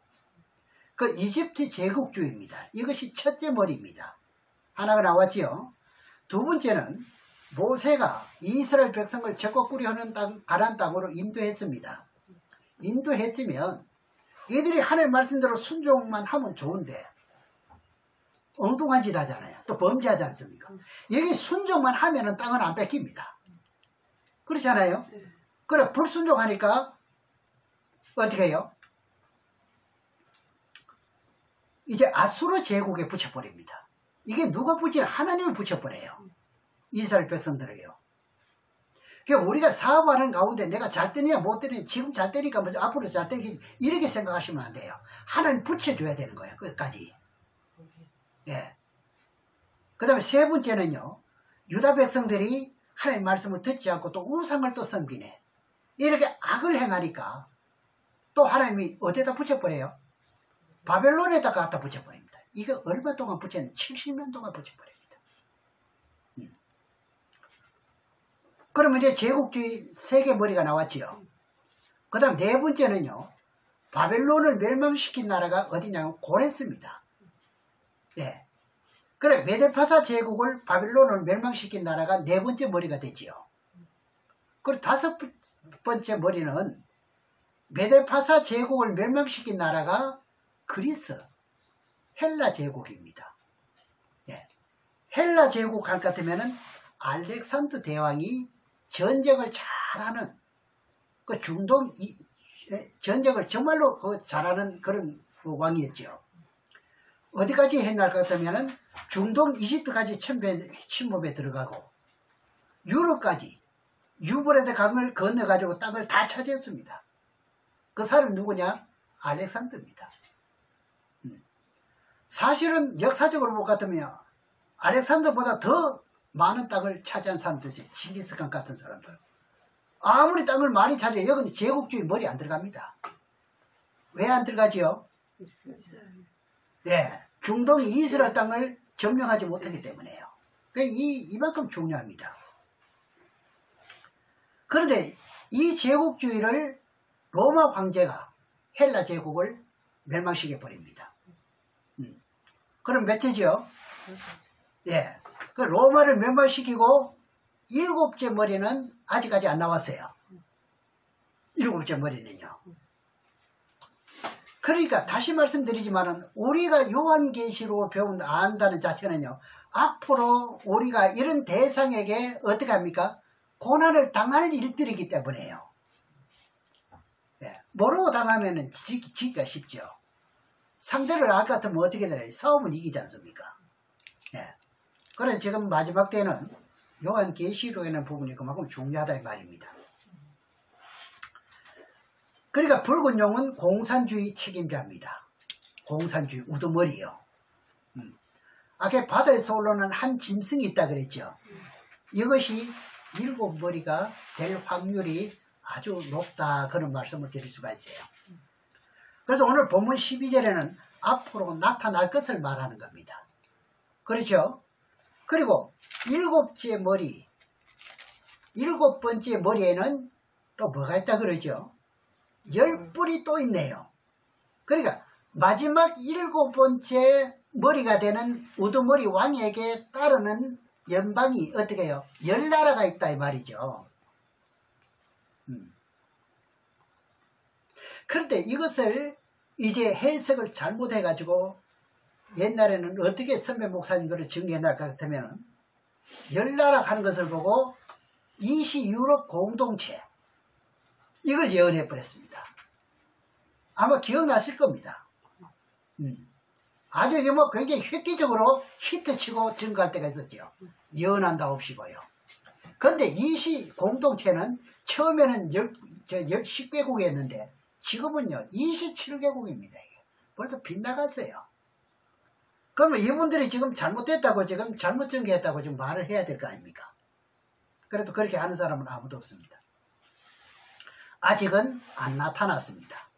그 이집트 제국주의입니다. 이것이 첫째 머리입니다. 하나가 나왔지요. 두 번째는 모세가 이스라엘 백성을 적고 하는 땅, 가나안 땅으로 인도했습니다. 인도했으면 이들이 하나님 말씀대로 순종만 하면 좋은데 엉뚱한 짓 하잖아요. 또 범죄하지 않습니까? 여기 순종만 하면은 땅은 안 뺏깁니다. 그렇잖아요. 그래 불순종하니까 어떻게 해요? 이제 아수르 제국에 붙여버립니다. 이게 누가 붙이냐? 하나님을 붙여버려요. 이스라엘 백성들을요. 그러니까 우리가 사업하는 가운데 내가 잘 때리냐 못 때리냐, 지금 잘 때리니까 먼저 앞으로 잘 때리기, 이렇게 생각하시면 안 돼요. 하나님 붙여줘야 되는 거예요. 끝까지. 예. 그 다음에 세 번째는요, 유다 백성들이 하나님 말씀을 듣지 않고 또 우상을 또 섬기네. 이렇게 악을 행하니까 또 하나님이 어디다 붙여버려요? 바벨론에다 갖다 붙여버립니다. 이거 얼마 동안 붙였는데 70년 동안 붙여버립니다. 그러면 이제 제국주의 세계 머리가 나왔지요. 그 다음 네 번째는요, 바벨론을 멸망시킨 나라가 어디냐면 고레스입니다. 네. 그래, 메데파사 제국을 바벨론을 멸망시킨 나라가 네 번째 머리가 되지요. 그리고 다섯 번째 머리는 메데파사 제국을 멸망시킨 나라가 그리스, 헬라 제국입니다. 네. 헬라 제국 할 것 같으면은 알렉산더 대왕이 전쟁을 잘하는, 그 중동 전쟁을 정말로 잘하는 그런 왕이었죠. 어디까지 했날 것 같으면은 중동 이집트까지 침범에 들어가고 유럽까지 유브라데 강을 건너가지고 땅을 다 차지했습니다. 그 사람 누구냐? 알렉산더입니다. 사실은 역사적으로 볼 것 같으면 알렉산더보다 더 많은 땅을 차지한 사람들이 있어요. 칭기스칸 같은 사람들. 아무리 땅을 많이 차지해, 여기는 제국주의 머리 안 들어갑니다. 왜 안 들어가지요? 네, 중동 이스라엘 땅을 점령하지 못하기 때문에요. 이만큼 중요합니다. 그런데 이 제국주의를 로마 황제가 헬라 제국을 멸망시켜 버립니다. 그럼 몇 해죠? 예. 그 로마를 멸망시키고 일곱째 머리는 아직까지 안 나왔어요. 일곱째 머리는요. 그러니까 다시 말씀드리지만은 우리가 요한계시로 배운 안다는 자체는요, 앞으로 우리가 이런 대상에게 어떻게 합니까? 고난을 당할 일들이기 때문에요. 예. 모르고 당하면은 지기가 쉽죠. 상대를 알 것 같으면 어떻게 되나요? 싸움은 이기지 않습니까? 예. 그래서 지금 마지막 때는 요한계시록에는 부분이 그만큼 중요하다 이 말입니다. 그러니까 붉은 용은 공산주의 책임자입니다. 공산주의 우두머리요. 아까 바다에서 올라오는 한 짐승이 있다 그랬죠. 이것이 7머리가 될 확률이 아주 높다, 그런 말씀을 드릴 수가 있어요. 그래서 오늘 본문 12절에는 앞으로 나타날 것을 말하는 겁니다. 그렇죠? 그리고 7째 머리, 7번째 머리에는 또 뭐가 있다 그러죠? 10뿔이 또 있네요. 그러니까 마지막 7번째 머리가 되는 우두머리 왕에게 따르는 연방이 어떻게 해요? 10나라가 있다 이 말이죠. 그런데 이것을 이제 해석을 잘못해가지고 옛날에는 어떻게 선배 목사님들을 정리해낼 것 같으면 10나라 하는 것을 보고 이시 유럽 공동체, 이걸 예언해 버렸습니다. 아마 기억나실 겁니다. 아주 이게 뭐 굉장히 획기적으로 히트치고 증가할 때가 있었죠. 연한다 없이고요. 근데 이 공동체는 처음에는 10개국이었는데 지금은요 27개국입니다. 벌써 빗나갔어요. 그러면 이분들이 지금 잘못됐다고 지금 잘못 전개했다고 지금 말을 해야 될 거 아닙니까? 그래도 그렇게 하는 사람은 아무도 없습니다. 아직은 안 나타났습니다.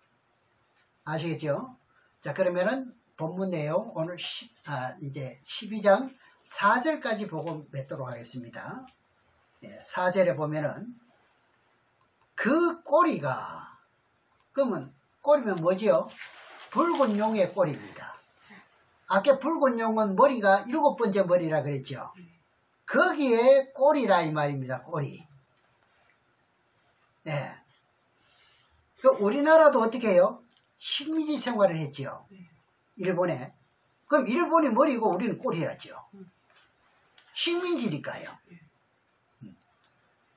아시겠죠? 자, 그러면은 본문 내용 오늘 이제 12장 4절까지 보고 맺도록 하겠습니다. 4절에 보면은 그 꼬리가, 그러면 꼬리면 뭐지요? 붉은 용의 꼬리입니다. 아까 붉은 용은 머리가 7번째 머리라 그랬죠. 거기에 꼬리라 이 말입니다. 꼬리. 네. 그 우리나라도 어떻게 해요? 식민지 생활을 했죠. 일본에. 그럼 일본이 머리고 우리는 꼬리라죠. 식민지니까요.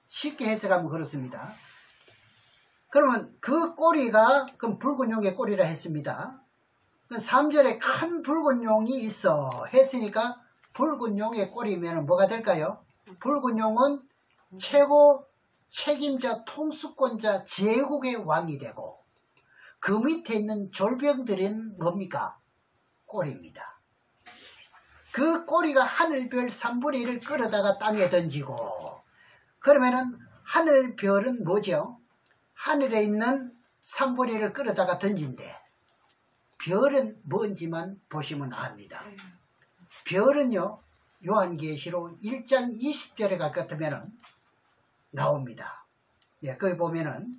쉽게 해석하면 그렇습니다. 그러면 그 꼬리가 그럼 붉은 용의 꼬리라 했습니다. 3절에 큰 붉은 용이 있어 했으니까 붉은 용의 꼬리면 뭐가 될까요? 붉은 용은 최고 책임자, 통수권자, 제국의 왕이 되고 그 밑에 있는 졸병들은 뭡니까? 꼬리입니다. 그 꼬리가 하늘별 3분의 1을 끌어다가 땅에 던지고, 그러면은 하늘별은 뭐죠? 하늘에 있는 3분의 1을 끌어다가 던진대. 별은 뭔지만 보시면 압니다. 별은요, 요한계시록 1장 20절에 갈 것 같으면 나옵니다. 예, 거기 보면은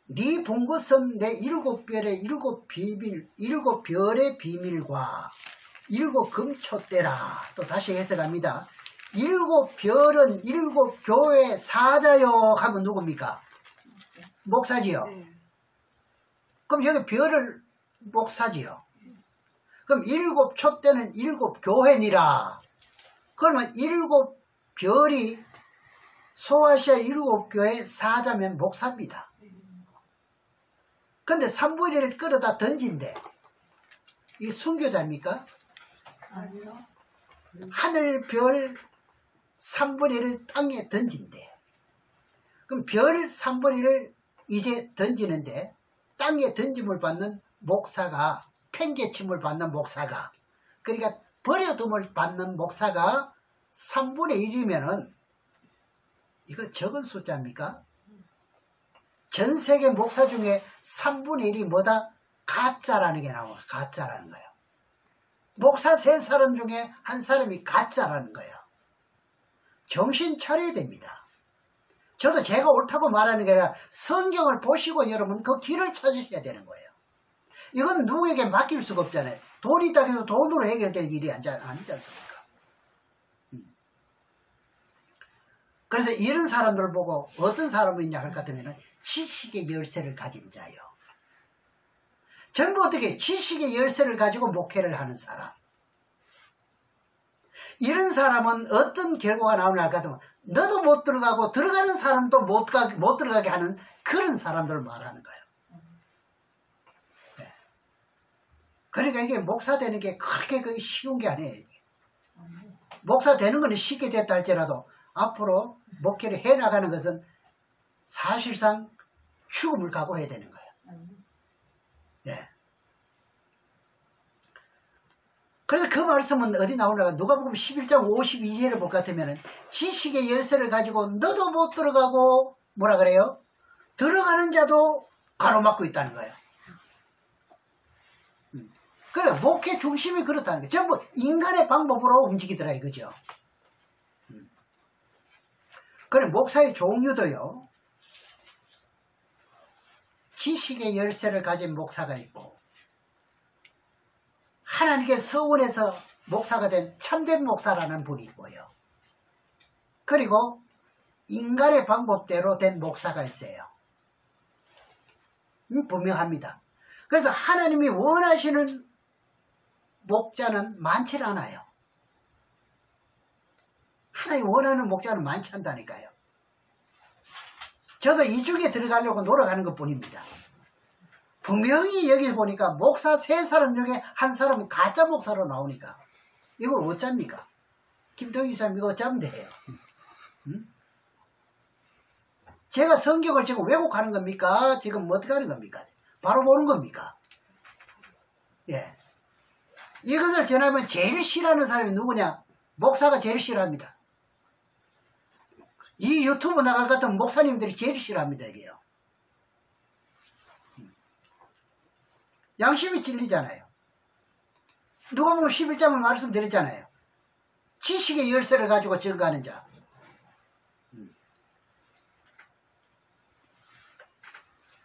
네 본 것은 내 7별의 7별의 비밀과 7금초대라. 또 다시 해석합니다. 7별은 7교회 사자요 하면 누굽니까? 목사지요. 그럼 여기 별을 목사지요. 그럼 7촛대는 7교회니라. 그러면 7별이 소아시아 7교회 사자면 목사입니다. 근데 3분의 1을 끌어다 던진대. 이게 순교자입니까? 아니요. 하늘별 3분의 1을 땅에 던진대. 그럼 별 3분의 1을 이제 던지는데 땅에 던짐을 받는 목사가, 팽개침을 받는 목사가, 그러니까 버려둠을 받는 목사가 3분의 1이면은 이거 적은 숫자입니까? 전 세계 목사 중에 3분의 1이 뭐다? 가짜라는 게 나와요. 가짜라는 거예요. 목사 3사람 중에 한 사람이 가짜라는 거예요. 정신 차려야 됩니다. 저도 제가 옳다고 말하는 게 아니라 성경을 보시고 여러분 그 길을 찾으셔야 되는 거예요. 이건 누구에게 맡길 수가 없잖아요. 돈이 있다고 해서 돈으로 해결될 일이 아니지 않습니까? 그래서 이런 사람들을 보고 어떤 사람이냐 할 것 같으면 지식의 열쇠를 가진 자요. 전부 어떻게 지식의 열쇠를 가지고 목회를 하는 사람. 이런 사람은 어떤 결과가 나오냐 할 것 같으면 너도 못 들어가고 들어가는 사람도 못 들어가게 하는 그런 사람들을 말하는 거예요. 네. 그러니까 이게 목사 되는 게 그렇게 쉬운 게 아니에요. 목사 되는 건 쉽게 됐다 할지라도 앞으로 목회를 해나가는 것은 사실상 죽음을 각오해야 되는 거예요. 네. 그래서 그 말씀은 어디 나오냐가 누가복음 11장 52절을 볼 것 같으면 지식의 열쇠를 가지고 너도 못 들어가고 뭐라 그래요? 들어가는 자도 가로막고 있다는 거예요. 그래 목회 중심이 그렇다는 거예요. 전부 인간의 방법으로 움직이더라 이거죠. 그래 목사의 종류도요. 지식의 열쇠를 가진 목사가 있고 하나님께 서원해서 목사가 된 참된 목사라는 분이 있고요. 그리고 인간의 방법대로 된 목사가 있어요. 분명합니다. 그래서 하나님이 원하시는 목자는 많지 않아요. 하나님이 원하는 목자는 많지 분명히 여기 보니까 목사 3사람 중에 한 사람은 가짜 목사로 나오니까 이걸 어쩝니까? 김동희 사람 이거 어쩌면 돼요? 응? 제가 성경을 지금 왜곡하는 겁니까? 지금 어떻게 하는 겁니까? 바로 보는 겁니까? 예. 이것을 전하면 제일 싫어하는 사람이 누구냐? 목사가 제일 싫어합니다. 이 유튜브 나갈 것 같은 목사님들이 제일 싫어합니다, 이게요. 양심이 찔리잖아요. 누가 보면 11장을 말씀드렸잖아요. 지식의 열쇠를 가지고 증거하는 자.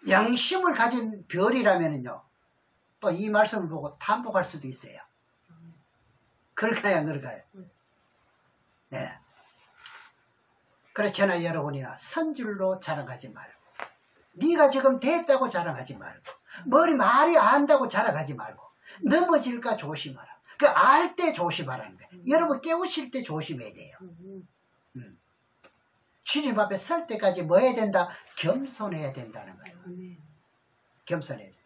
양심을 가진 별이라면요, 또 이 말씀을 보고 탐복할 수도 있어요. 그럴까요, 안 그럴까요? 네. 그래서 저나 여러분이나 선줄로 자랑하지 말고, 네가 지금 됐다고 자랑하지 말고, 말이 안다고 자랑하지 말고, 넘어질까 조심하라. 그 알 때 조심하라는 거예요. 여러분 깨우칠 때 조심해야 돼요. 주님 앞에 설 때까지 뭐 해야 된다? 겸손해야 된다는 거예요. 겸손해야 돼요.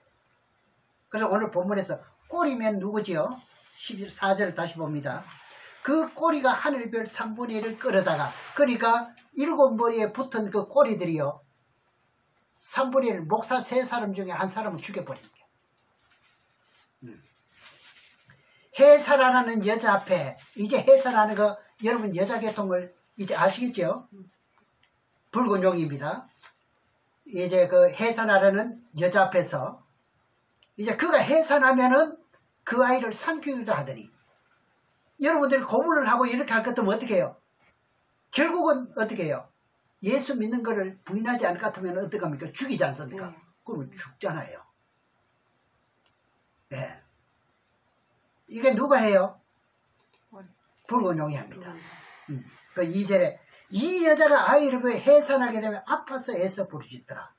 그래서 오늘 본문에서 꼬리면 누구지요? 14절 다시 봅니다. 그 꼬리가 하늘별 3분의 1을 끌어다가, 그러니까 7머리에 붙은 그 꼬리들이요, 3분의 1, 목사 3사람 중에 한 사람을 죽여버립니다. 해사라는 여자 앞에, 이제 해사라는 거 여러분 여자 계통을 이제 아시겠죠? 붉은 용입니다. 이제 그 해산하려는 여자 앞에서 이제 그가 해산하면은 그 아이를 삼키기도 하더니, 여러분들이 고문을 하고 이렇게 할 것 같으면 어떻게 해요? 결국은 어떻게 해요? 예수 믿는 거를 부인하지 않을 것 같으면 어떻게 합니까? 죽이지 않습니까? 그러면 죽잖아요. 네. 이게 누가 해요? 붉은 용이 합니다. 그 2절에 이 여자가 아이를 해산하게 되면 아파서 애써 부르짖더라.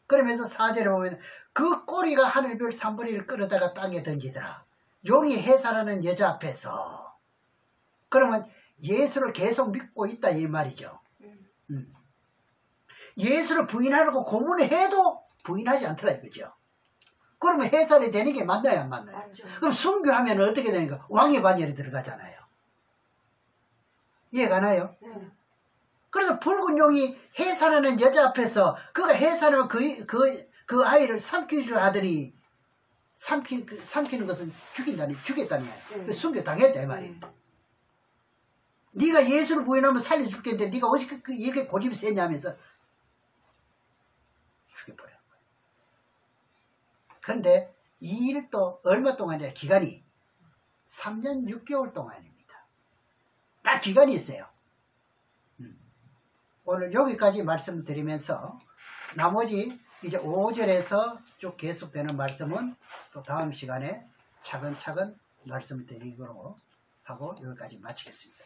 그러면서 4절에 보면 그 꼬리가 하늘별 3분의 1을 끌어다가 땅에 던지더라. 용이 해산하는 여자 앞에서. 그러면 예수를 계속 믿고 있다 이 말이죠. 예수를 부인하려고 고문해도 부인하지 않더라 이거죠. 그러면 해산이 되는 게 맞나요, 안 맞나요? 맞죠. 그럼 순교하면 어떻게 되는가? 왕의 반열에 들어가잖아요. 이해가 가나요? 그래서 붉은 용이 해산하는 여자 앞에서 그가 해산하면 그 아이를 삼키려 하더니, 삼키는 것은 죽였다니 순교 당했다 이 말이에요. 네가 예수를 부인하면 살려줄겠는데 네가 어떻게 이렇게 고집이 세냐면서 죽여버려. 그런데 이 일도 얼마 동안이냐? 기간이 3년 6개월 동안입니다. 딱 기간이 있어요. 오늘 여기까지 말씀드리면서 나머지 이제 5절에서 쭉 계속되는 말씀은 또 다음 시간에 차근차근 말씀드리도록 하고 여기까지 마치겠습니다.